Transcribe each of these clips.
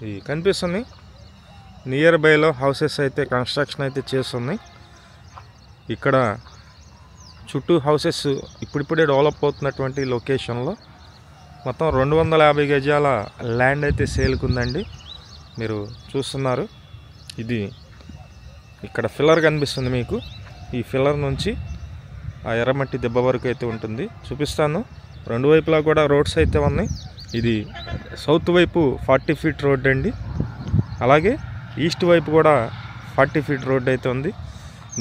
ఈ కనిపిస్తుంది near బైలో houses అయితే కన్స్ట్రక్షన్ అయితే చేస్తుంది. ఇక్కడ చుట్టూ హౌసెస్ ఇప్పుడిప్పుడే డెవలప్ అవుతున్నటువంటి లొకేషన్లో మొత్తం 250 గజాల ల్యాండ్ అయితే సేల్కుందండి. మీరు చూస్తున్నారు, ఇది ఇక్కడ ఫిల్లర్ కనిపిస్తుంది మీకు. ఈ ఫిల్లర్ నుంచి ఆ ఎర్రమట్టి దెబ్బ వరకు అయితే ఉంటుంది, చూపిస్తాను. రెండు వైపులా కూడా రోడ్స్ అయితే ఉన్నాయి. ఇది సౌత్ వైపు 40 ఫీట్ రోడ్ అండి, అలాగే ఈస్ట్ వైపు కూడా 40 ఫీట్ రోడ్ అయితే ఉంది.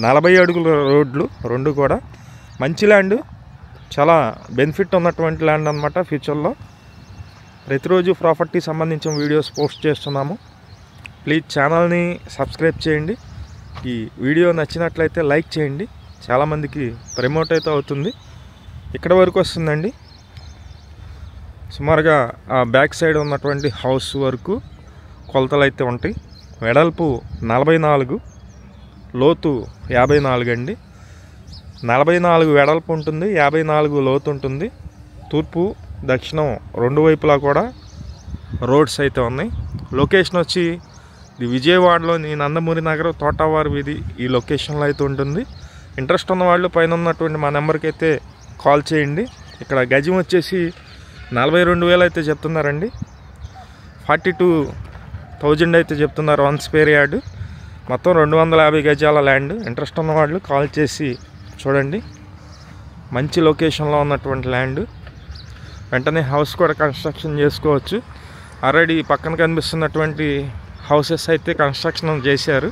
40 అడుగుల రోడ్లు రెండు కూడా. మంచి ల్యాండ్, చాలా బెనిఫిట్ ఉన్నటువంటి ల్యాండ్ అనమాట. ఫ్యూచర్లో ప్రతిరోజు ప్రాపర్టీ సంబంధించిన వీడియోస్ పోస్ట్ చేస్తున్నాము. ప్లీజ్ ఛానల్ని సబ్స్క్రైబ్ చేయండి. ఈ వీడియో నచ్చినట్లయితే లైక్ చేయండి, చాలామందికి ప్రమోట్ అయితే అవుతుంది. ఇక్కడ వరకు వస్తుందండి. సుమారుగా ఆ బ్యాక్ సైడ్ ఉన్నటువంటి హౌస్ వరకు కొలతలు అయితే ఉంటాయి. వెడల్పు 44, లోతు 54 అండి. 44 వెడల్పు ఉంటుంది, 54 లోతు ఉంటుంది. తూర్పు దక్షిణం రెండు వైపులా కూడా రోడ్స్ అయితే ఉన్నాయి. లొకేషన్ వచ్చి ఇది విజయవాడలోని నందమూరి నగరం తోటవారి వీధి ఈ లొకేషన్లో అయితే ఉంటుంది. ఇంట్రెస్ట్ ఉన్న వాళ్ళు పైన ఉన్నటువంటి మా నెంబర్కి అయితే కాల్ చేయండి. ఇక్కడ గజం వచ్చేసి 42,000 అయితే చెప్తున్నారండి. 42,000 అయితే చెప్తున్నారు వన్ స్క్వేర్ యార్డ్. మొత్తం 250 గజాల ల్యాండ్. ఇంట్రెస్ట్ ఉన్న వాళ్ళు కాల్ చేసి చూడండి. మంచి లొకేషన్లో ఉన్నటువంటి ల్యాండ్. వెంటనే హౌస్ కూడా కన్స్ట్రక్షన్ చేసుకోవచ్చు. ఆల్రెడీ పక్కన కనిపిస్తున్నటువంటి హౌసెస్ అయితే కన్స్ట్రక్షన్ చేశారు.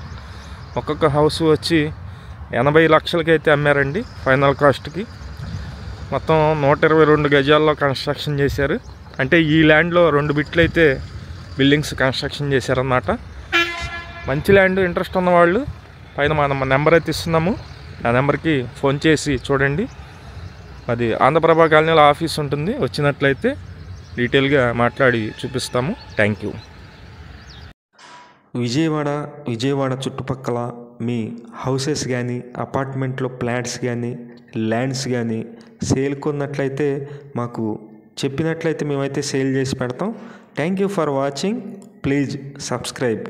ఒక్కొక్క హౌస్ వచ్చి 80 లక్షలకి అయితే అమ్మారండి ఫైనల్ కాస్ట్కి. మొత్తం 122 గజాల్లో కన్స్ట్రక్షన్ చేశారు. అంటే ఈ ల్యాండ్లో 2 బిట్లు అయితే బిల్డింగ్స్ కన్స్ట్రక్షన్ చేశారన్నమాట. మంచి ల్యాండ్. ఇంట్రెస్ట్ ఉన్నవాళ్ళు పైన మనం నెంబర్ అయితే ఇస్తున్నాము, ఆ నెంబర్కి ఫోన్ చేసి చూడండి. అది ఆంధ్రప్రభ కాలనీలో ఆఫీస్ ఉంటుంది, వచ్చినట్లయితే డీటెయిల్గా మాట్లాడి చూపిస్తాము. Thank you. విజయవాడ చుట్టుపక్కల మీ హౌసెస్ కానీ, అపార్ట్మెంట్లో ఫ్లాట్స్ కానీ, ల్యాండ్స్ కానీ సేల్ కొన్నట్లయితే మాకు చెప్పినట్లయితే మేమైతే సేల్ చేసి పెడతాం. Thank you for watching. Please subscribe.